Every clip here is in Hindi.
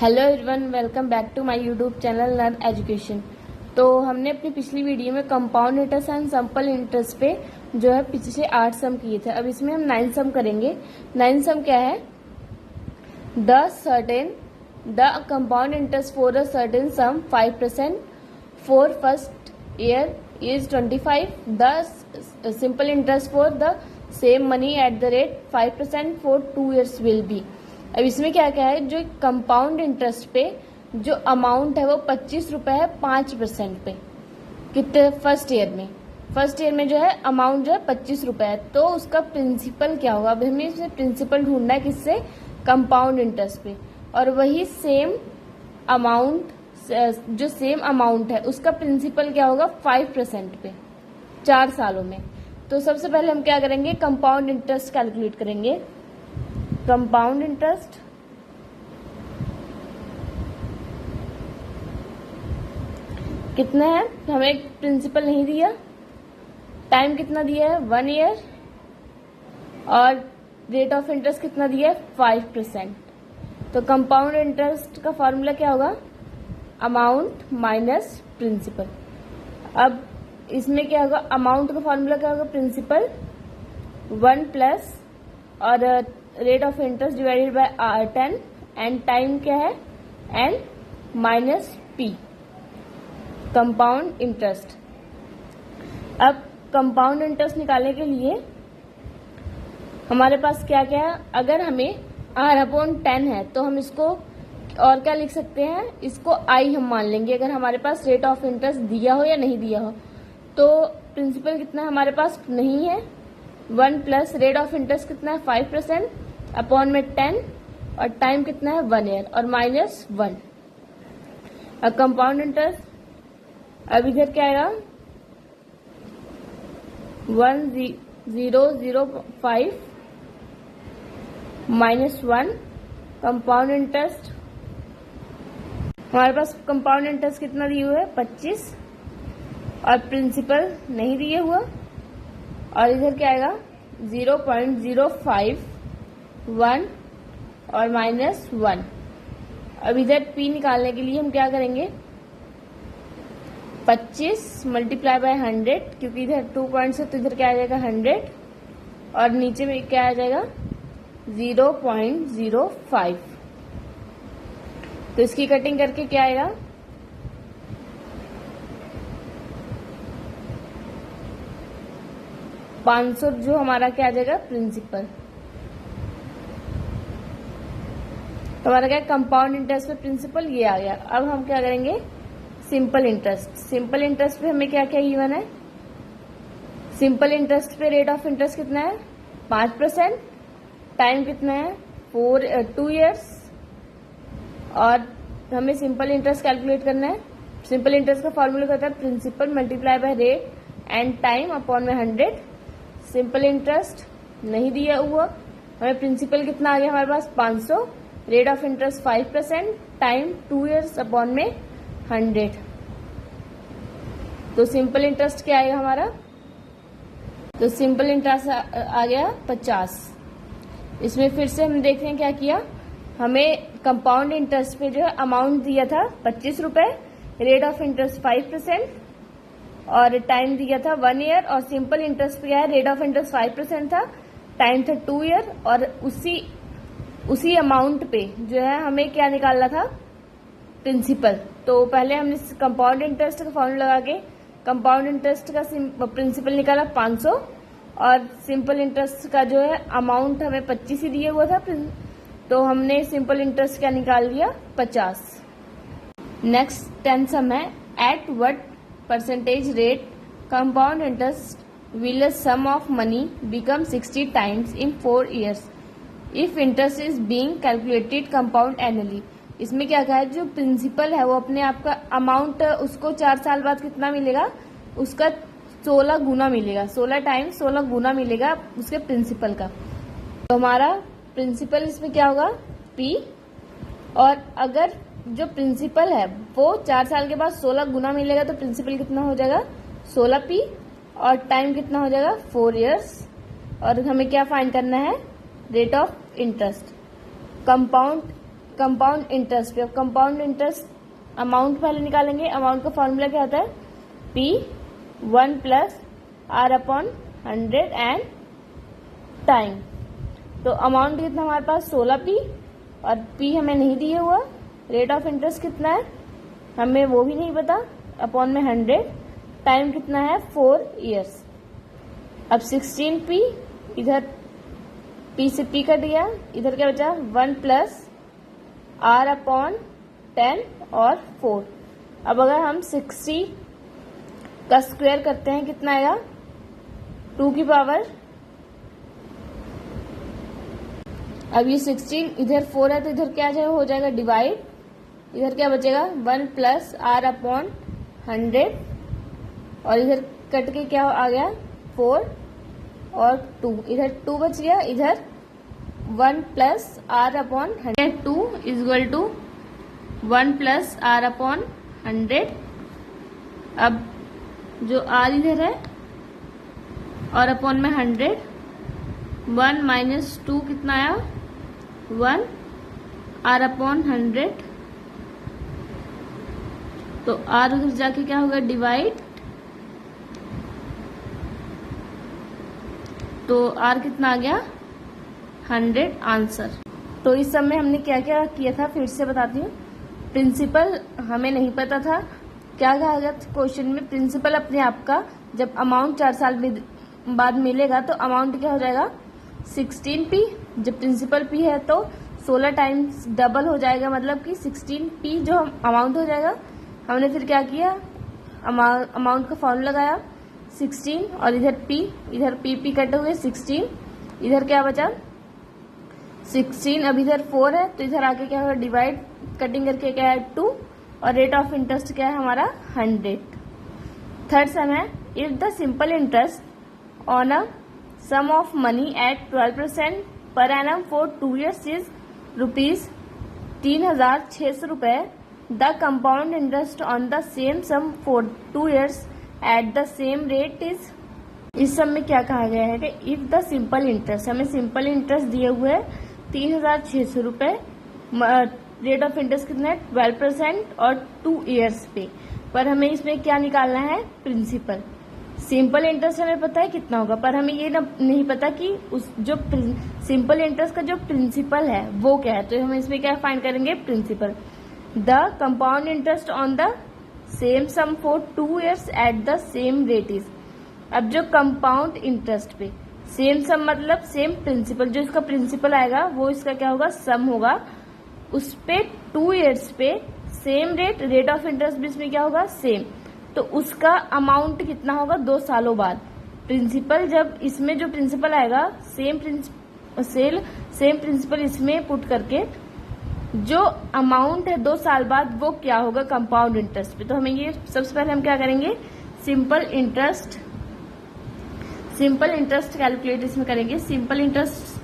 Hello everyone, welcome back to my YouTube channel learn education. तो हमने अपनी पिछली वीडियो में compound interest and simple interest पे जो है पिछले 8 सम किए थे। अब इसमें हम 9 सम करेंगे। 9 सम क्या है? The compound interest for a certain some 5% for first year is 25। The simple interest for the same money at the rate 5% for 2 years will be. अब इसमें क्या क्या है? जो कंपाउंड इंटरेस्ट पे जो अमाउंट है वो 25 रुपए है 5% पे। कितने? फर्स्ट ईयर में जो है अमाउंट जो है 25 रुपए है, तो उसका प्रिंसिपल क्या होगा? अब हमें इसमें प्रिंसिपल ढूंढना है किससे? कंपाउंड इंटरेस्ट पे। और वही सेम अमाउंट, जो सेम अमाउंट है उसका प्रिंसिपल क्या होगा? 5% पे 4 सालों में। तो सबसे पहले हम क्या करेंगे? कंपाउंड इंटरेस्ट कैलकुलेट करेंगे। कंपाउंड इंटरेस्ट कितना है? हमें प्रिंसिपल नहीं दिया, टाइम कितना दिया है? 1 year, और रेट ऑफ इंटरेस्ट कितना दिया है? 5%। तो कंपाउंड इंटरेस्ट का फॉर्मूला क्या होगा? Amount minus principal. अब इसमें क्या होगा? अमाउंट का फॉर्मूला क्या होगा? प्रिंसिपल 1 प्लस और rate of interest divided by 10 and time क्या है? N minus P. Compound interest. अब कंपाउंड इंटरेस्ट निकालने के लिए हमारे पास क्या क्या है? अगर हमें R/10 है तो हम इसको और क्या लिख सकते हैं? इसको I हम मान लेंगे, अगर हमारे पास रेट ऑफ इंटरेस्ट दिया हो या नहीं दिया हो। तो प्रिंसिपल कितना है हमारे पास? नहीं है। 1 प्लस रेट ऑफ इंटरेस्ट कितना है? 5% अपॉन में 10 और टाइम कितना है? 1 year और माइनस 1। अब कंपाउंड इंटरेस्ट, अब इधर क्या आएगा? 1005 माइनस 1। कंपाउंड इंटरेस्ट हमारे पास कंपाउंड इंटरेस्ट कितना दिए हुए है? 25 और प्रिंसिपल नहीं दिए हुआ। और इधर क्या आएगा? 0.051 और माइनस 1। अब इधर P निकालने के लिए हम क्या करेंगे? 25 मल्टीप्लाई बाय 100, क्योंकि इधर 2 पॉइंट्स है तो इधर क्या आ जाएगा? 100 और नीचे में क्या आ जाएगा? 0.05। तो इसकी कटिंग करके क्या आएगा? 500 जो हमारा क्या आ जाएगा? प्रिंसिपल। तो हमारा क्या? कंपाउंड इंटरेस्ट पे प्रिंसिपल ये आ गया। अब हम क्या करेंगे? Simple interest. सिंपल इंटरेस्ट पे हमें क्या क्या गिवन है? सिंपल इंटरेस्ट पे रेट ऑफ इंटरेस्ट कितना है? 5%। टाइम कितना है? 2 years। और हमें सिंपल इंटरेस्ट कैलकुलेट करना है। सिंपल इंटरेस्ट का फॉर्मूला क्या होता है? Principal multiply by rate and time upon में 100। सिंपल इंटरेस्ट नहीं दिया हुआ, हमें प्रिंसिपल कितना आ गया हमारे पास? 500। Rate of interest 5%, time 2 years upon में 100। तो सिंपल इंटरेस्ट क्या आएगा हमारा? तो सिंपल इंटरेस्ट आ गया 50। इसमें फिर से हम देखते हैं क्या किया। हमें कंपाउंड इंटरेस्ट पे जो है अमाउंट दिया था 25 रुपए, रेट ऑफ इंटरेस्ट 5% और टाइम दिया था 1 year। और सिंपल इंटरेस्ट पे क्या है? रेट ऑफ इंटरेस्ट 5% था, टाइम था 2 year। और उसी अमाउंट पे जो है हमें क्या निकालना था? प्रिंसिपल। तो पहले हमने कंपाउंड इंटरेस्ट का फॉर्मूला लगा के कंपाउंड इंटरेस्ट का प्रिंसिपल निकाला 500 और सिंपल इंटरेस्ट का जो है अमाउंट हमें 25 ही दिया हुआ था, तो हमने सिंपल इंटरेस्ट क्या निकाल लिया? 50। नेक्स्ट 10 सम है। At what percentage rate compound interest will a sum of money become 60 times in 4 years if interest is being calculated compound annually. इसमें क्या कहा है? जो प्रिंसिपल है वो अपने आप का अमाउंट उसको 4 साल बाद कितना मिलेगा? उसका 16 गुना मिलेगा। 16 टाइम्स 16 गुना मिलेगा उसके प्रिंसिपल का। तो हमारा प्रिंसिपल इसमें क्या होगा? P। और अगर जो प्रिंसिपल है वो 4 साल के बाद 16 गुना मिलेगा तो प्रिंसिपल कितना हो जाएगा? 16P। और टाइम कितना हो जाएगा? 4 years। और हमें क्या फाइंड करना है? Rate of interest. Compound compound interest पे। अब कंपाउंड इंटरेस्ट अमाउंट पहले निकालेंगे। अमाउंट का फॉर्मूला क्या होता है? P1 plus R upon 100 and time. तो अमाउंट कितना हमारे पास 16P और P हमें नहीं दिया हुआ। रेट ऑफ इंटरेस्ट कितना है हमें वो भी नहीं पता, अपॉन में 100। टाइम कितना है 4 ईयर्स। अब 16P, इधर P से P कट गया, इधर क्या बचा 1 प्लस R अपॉन 10 और 4। अब अगर हम 60 का स्क्वायर करते हैं कितना आएगा 2 की पावर। अब ये 16 इधर 4 है तो इधर क्या हो जाएगा डिवाइड। इधर क्या बचेगा 1 प्लस R अपॉन 100 और इधर कट के क्या आ गया 4 और 2, इधर 2 बच गया। इधर 1 plus R upon 100, 2 is equal to 1 plus R upon 100। अब जो R इधर है और अपॉन में 100, 1 माइनस 2 कितना आया 1 R अपॉन 100। तो R उधर जाके क्या होगा डिवाइड। तो R कितना आ गया 100 आंसर। तो इस सब में हमने क्या क्या किया था फिर से बताती हूँ। प्रिंसिपल हमें नहीं पता था, क्या कहा गया क्वेश्चन में प्रिंसिपल अपने आप का जब अमाउंट 4 साल बाद मिलेगा तो अमाउंट क्या हो जाएगा 16P। जब प्रिंसिपल P है तो 16 टाइम्स डबल हो जाएगा, मतलब कि 16P जो अमाउंट हो जाएगा। हमने फिर क्या किया अमाउंट का फॉर्मूला लगाया 16 और इधर P कटे हुए 16, इधर क्या बचा 16। अब इधर 4 है तो इधर आके क्या होगा डिवाइड, कटिंग करके क्या है 2 और रेट ऑफ इंटरेस्ट क्या है हमारा 100। थर्ड सम है if the simple interest on a sum of money at 12% per annum for 2 years is ₹3,600 रुपए, the compound interest on the same sum for 2 years at the same rate is. इस सब में क्या कहा गया है कि इफ द सिंपल इंटरेस्ट, हमें सिंपल इंटरेस्ट दिए हुए है 3,600 रुपए, रेट ऑफ इंटरेस्ट कितना है 12% और 2 years पे, पर हमें इसमें क्या निकालना है प्रिंसिपल। सिंपल इंटरेस्ट हमें पता है कितना होगा, पर हमें ये नहीं पता कि उस जो सिंपल इंटरेस्ट का जो प्रिंसिपल है वो क्या है। तो हम इसमें क्या फाइंड करेंगे principal. The compound interest on the same sum for 2 years at the same rate is. अब जो कंपाउंड इंटरेस्ट पे सेम सम मतलब सेम प्रिंसिपल, जो इसका प्रिंसिपल आएगा वो इसका क्या होगा सम होगा, उस पे 2 years पे same rate, rate of interest भी इसमें क्या होगा सेम, तो उसका अमाउंट कितना होगा 2 सालों बाद। प्रिंसिपल जब इसमें जो प्रिंसिपल आएगा सेम प्रिंसिपल इसमें पुट करके जो अमाउंट है 2 साल बाद वो क्या होगा कंपाउंड इंटरेस्ट पे। तो हमें ये सबसे पहले हम क्या करेंगे सिंपल इंटरेस्ट कैलकुलेट इसमें करेंगे। सिंपल इंटरेस्ट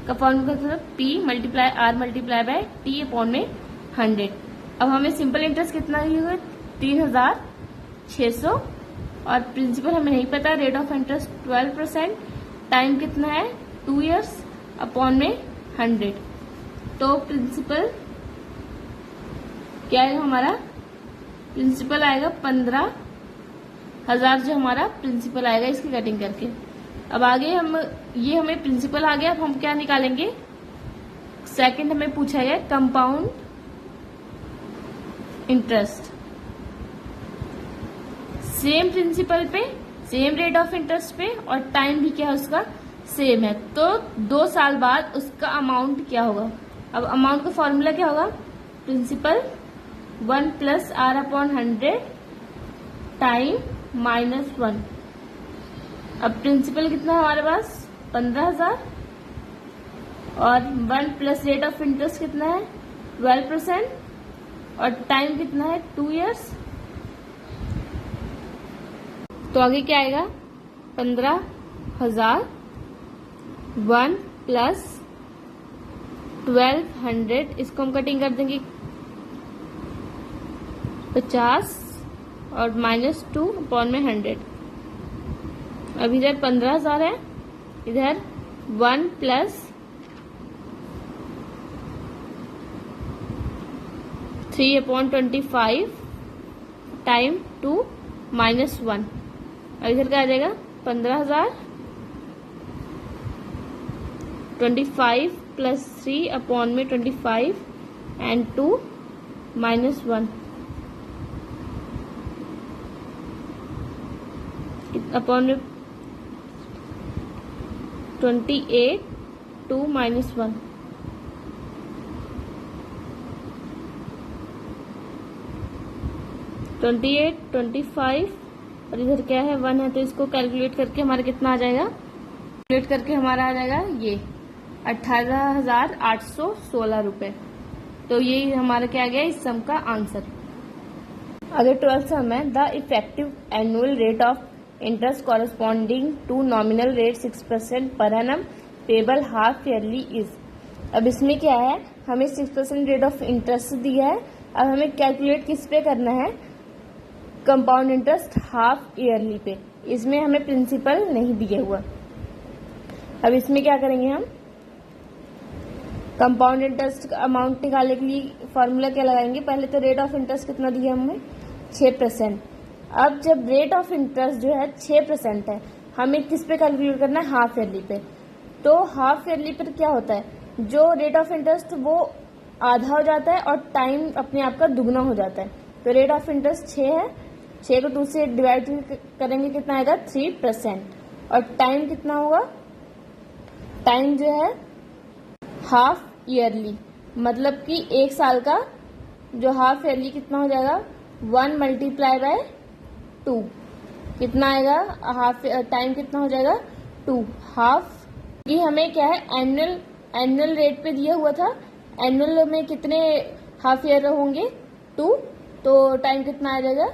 का formula P multiply R multiply by T upon में 100। अब हमें सिंपल इंटरेस्ट कितना दिए हुए 3,600 और प्रिंसिपल हमें नहीं पता, रेट ऑफ इंटरेस्ट 12%, टाइम कितना है 2 years अपॉन में 100। तो प्रिंसिपल क्या आएगा हमारा, प्रिंसिपल आएगा 15,000 जो हमारा प्रिंसिपल आएगा इसकी कटिंग करके। अब आगे ये हमें प्रिंसिपल आ गया। अब हम क्या निकालेंगे, सेकंड हमें पूछा गया कंपाउंड इंटरेस्ट। सेम प्रिंसिपल पे सेम रेट ऑफ इंटरेस्ट पे और टाइम भी क्या है उसका सेम है, तो 2 साल बाद उसका अमाउंट क्या होगा। अब अमाउंट का फॉर्मूला क्या होगा principal 1 plus R upon 100 time -1। अब प्रिंसिपल कितना है हमारे पास 15,000 और 1 प्लस रेट ऑफ इंटरेस्ट कितना है 12% और टाइम कितना है 2 years। तो आगे क्या आएगा 15,000 1 प्लस 1200, इसको हम कटिंग कर देंगे 50 और -2 अपॉन में 100। अब इधर 15,000 है, इधर 1 प्लस 3/25 टाइम 2 माइनस 1। अब इधर क्या आ जाएगा 15,000 25 प्लस 3/25 एंड 2 माइनस 1 अपॉन में 28 2 माइनस 1 28 25 और इधर क्या है 1 है, तो इसको कैलकुलेट करके हमारा कितना आ जाएगा, कैलकुलेट करके हमारा आ जाएगा ये 18,816 रुपए। तो ये हमारा क्या आ गया इस सम का आंसर। अगर 12th सम है, the effective annual rate of interest corresponding to nominal rate 6% per annum payable half yearly is. अब इसमें क्या है, हमें 6% रेट ऑफ इंटरेस्ट दिया है। अब हमें कैलकुलेट किस पे करना है, कंपाउंड इंटरेस्ट हाफ ईयरली पे। इसमें हमें प्रिंसिपल नहीं दिया हुआ। अब इसमें क्या करेंगे, हम कंपाउंड इंटरेस्ट का अमाउंट निकालने के लिए फॉर्मूला क्या लगाएंगे। पहले तो रेट ऑफ इंटरेस्ट कितना दिया हमें 6%। अब जब रेट ऑफ इंटरेस्ट जो है 6% है, हमें किस पे कैलकुलेट करना है, हाफ ईयरली पे। तो हाफ ईयरली पर क्या होता है, जो रेट ऑफ इंटरेस्ट वो आधा हो जाता है और टाइम अपने आप का दुगना हो जाता है। तो रेट ऑफ इंटरेस्ट 6 है, 6 को 2 से डिवाइड करेंगे कितना आएगा 3%। और टाइम कितना होगा, टाइम जो है हाफ ईयरली, मतलब कि 1 साल का जो हाफ ईयरली कितना हो जाएगा 1 मल्टीप्लाई बाय 2 कितना आएगा, हाफ टाइम कितना हो जाएगा 2 हाफ। कि हमें क्या है एनुअल रेट पे दिया हुआ था, एनुअल में कितने हाफ ईयर होंगे 2, तो टाइम कितना आ जाएगा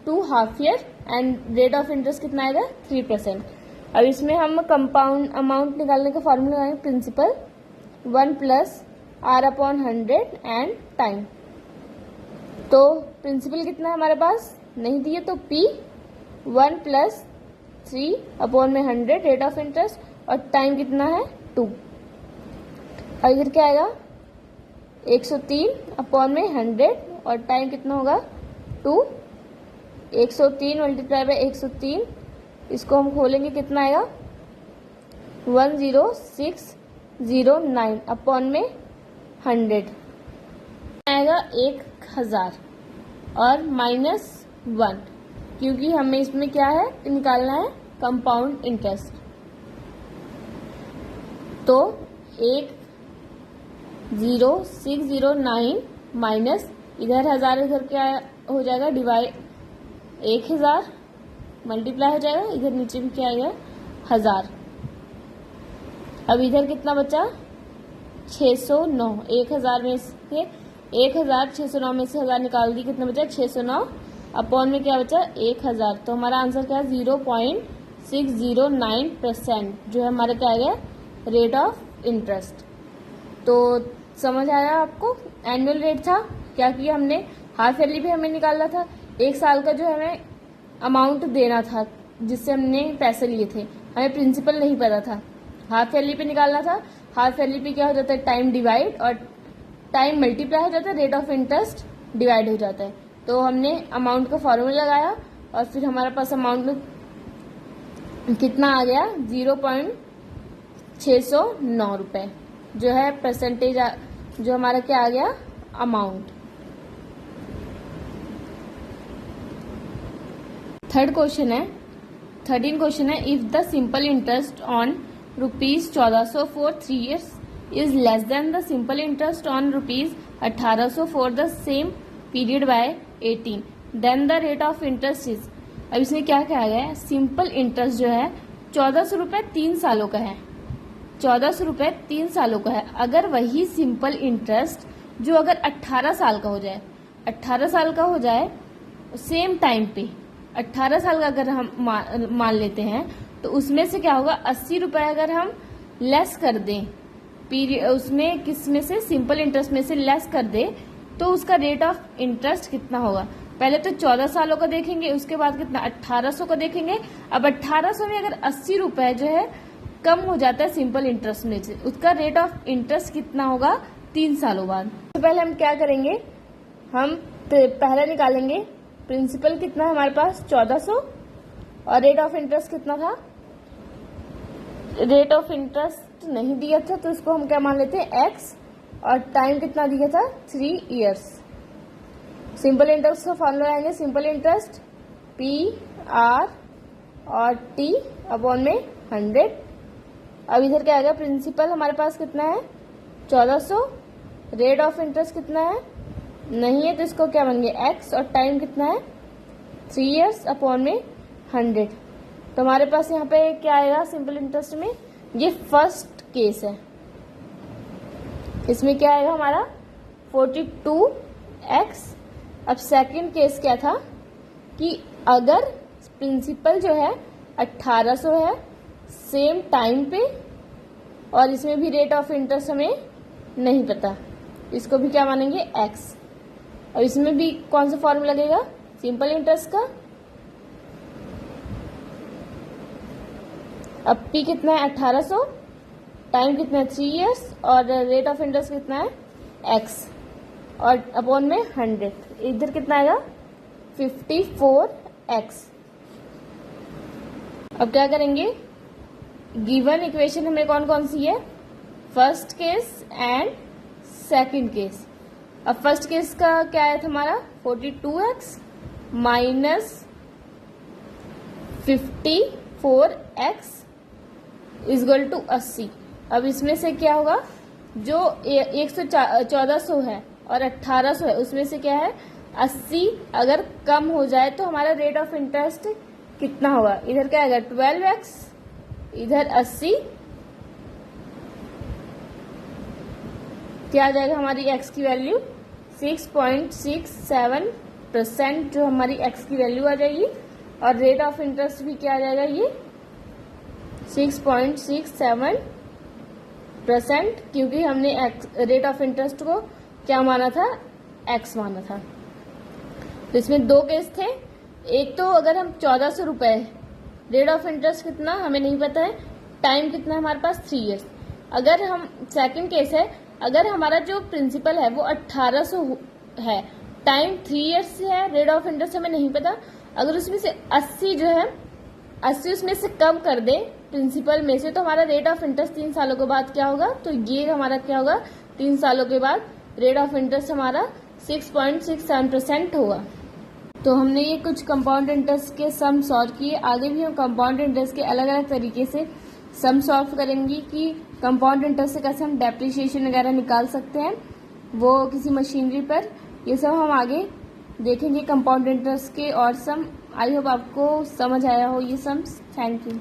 2 half year and rate of interest कितना आएगा 3%। अब इसमें हम कंपाउंड अमाउंट निकालने का फॉर्मूला लगाएंगे, principal 1 plus R/100 and time. तो प्रिंसिपल कितना है हमारे पास नहीं दिए, तो P 1 plus 3/100 rate of interest और टाइम कितना है 2। और इधर क्या आएगा 103/100 और टाइम कितना होगा 2। 103 मल्टीप्लाई बाय 103, इसको हम खोलेंगे कितना आएगा 10609/100 आएगा 1000 और -1, क्योंकि हमें इसमें क्या है निकालना है कंपाउंड इंटरेस्ट। तो 10609 माइनस इधर 1000, इधर क्या हो जाएगा डिवाइड 1000 मल्टीप्लाई हो जाएगा, इधर नीचे भी क्या आएगा 1000। अब इधर कितना बचा 609, 1000 में से 1609 में से 1000 निकाल दी, कितना बचा 609 अपॉन में क्या बचा 1000। तो हमारा आंसर क्या है 0.609% जो है हमारा क्या आ गया रेट ऑफ इंटरेस्ट। तो समझ आया आपको, एनुअल रेट था क्या किया हमने, हाफ ईयरली भी हमें निकालना था, 1 साल का जो हमें अमाउंट देना था जिससे हमने पैसे लिए थे, हमें प्रिंसिपल नहीं पता था, हाफ ईयरली पे निकालना था। हाफ ईयरली पे क्या हो जाता है टाइम डिवाइड और टाइम मल्टीप्लाई हो जाता है, रेट ऑफ इंटरेस्ट डिवाइड हो जाता है। तो हमने अमाउंट का फॉर्मूला लगाया और फिर हमारे पास अमाउंट कितना आ गया 0.609 रुपए जो है परसेंटेज, जो हमारा क्या आ गया अमाउंट। थर्ड क्वेश्चन है, 13 क्वेश्चन है, if the simple interest on ₹1400 for 3 years is less than the simple interest on ₹1800 for the same period by 18, then the rate of interest is। अब इसमें क्या कहा गया है, सिंपल इंटरेस्ट जो है 1400 रुपए 3 सालों का है, 1400 रुपए 3 सालों का है। अगर वही सिंपल इंटरेस्ट जो अगर 18 साल का हो जाए, 18 साल का हो जाए सेम टाइम पे, 18 साल का अगर हम मान लेते हैं, तो उसमें से क्या होगा 80 रुपए अगर हम लेस कर दें पीरियड, उसमें किस में से सिंपल इंटरेस्ट में से लेस कर दे, तो उसका रेट ऑफ इंटरेस्ट कितना होगा। पहले तो 14 सालों का देखेंगे, उसके बाद कितना 1800 का देखेंगे। अब 1800 में अगर 80 रुपए जो है कम हो जाता है सिंपल इंटरेस्ट में से, उसका रेट ऑफ इंटरेस्ट कितना होगा 3 सालों बाद। तो पहले हम क्या करेंगे, हम पहले निकालेंगे प्रिंसिपल कितना है हमारे पास 1400 और रेट ऑफ इंटरेस्ट कितना था, रेट ऑफ इंटरेस्ट नहीं दिया था तो इसको हम क्या मान लेते हैं x, और टाइम कितना दिया था 3 इयर्स। सिंपल इंटरेस्ट का फॉर्मूला आएंगे सिंपल इंटरेस्ट P R और T अपॉन में 100। अब इधर क्या आएगा, प्रिंसिपल हमारे पास कितना है 1400, रेट ऑफ इंटरेस्ट कितना है नहीं है तो इसको क्या मानेंगे x, और टाइम कितना है 3 इयर्स अपॉन में 100। तो हमारे पास यहाँ पे क्या आएगा सिंपल इंटरेस्ट में, ये फर्स्ट केस है, इसमें क्या आएगा हमारा 42x। अब सेकंड केस क्या था कि अगर प्रिंसिपल जो है 1800 है सेम टाइम पे, और इसमें भी रेट ऑफ इंटरेस्ट हमें नहीं पता, इसको भी क्या मानेंगे x। और इसमें भी कौन सा फॉर्मूला लगेगा सिंपल इंटरेस्ट का, अब P कितना है 1800, टाइम कितना है 3 इयर्स, और रेट ऑफ इंटरेस्ट कितना है x, और अपॉन में 100, इधर कितना आएगा 54x। अब क्या करेंगे, गिवन इक्वेशन हमें कौन कौन सी है, first case and second case. अब फर्स्ट केस का क्या आया था हमारा 42x minus 54x is equal to 80। अब इसमें से क्या होगा, जो 1400 है और 1800 है उसमें से क्या है 80 अगर कम हो जाए तो हमारा रेट ऑफ इंटरेस्ट कितना होगा, इधर क्या आएगा 12x, इधर 80, क्या आ जाएगा हमारी x की वैल्यू 6.67% जो हमारी x की वैल्यू आ जाएगी, और रेट ऑफ इंटरेस्ट भी क्या आ जाएगा ये 6.67%, क्योंकि हमने रेट ऑफ इंटरेस्ट को क्या माना था x माना था। तो इसमें दो केस थे, एक तो अगर हम 1400 रुपए, रेट ऑफ इंटरेस्ट कितना हमें नहीं पता है, टाइम कितना है हमारे पास 3 इयर्स। अगर हम सेकंड केस है, अगर हमारा जो प्रिंसिपल है वो 1800 है, टाइम 3 इयर्स है, रेट ऑफ इंटरेस्ट हमें नहीं पता, अगर उसमें से 80 जो है 80 उसमें से कम कर दे प्रिंसिपल में से, तो हमारा रेट ऑफ इंटरेस्ट 3 सालों के बाद क्या होगा, तो ये हमारा क्या होगा 3 सालों के बाद रेट ऑफ इंटरेस्ट हमारा 6.67% होगा। तो हमने ये कुछ कंपाउंड इंटरेस्ट के सम सॉल्व किए, आगे भी हम कंपाउंड इंटरेस्ट के अलग अलग तरीके से सम सॉल्व करेंगे कि कंपाउंड इंटरेस्ट से कैसे हम डेप्रिसिएशन वगैरह निकाल सकते हैं वो किसी मशीनरी पर, ये सब हम आगे देखेंगे कंपाउंड इंटरेस्ट के और सम। आई होप आपको समझ आया हो ये सम्स। Thank you.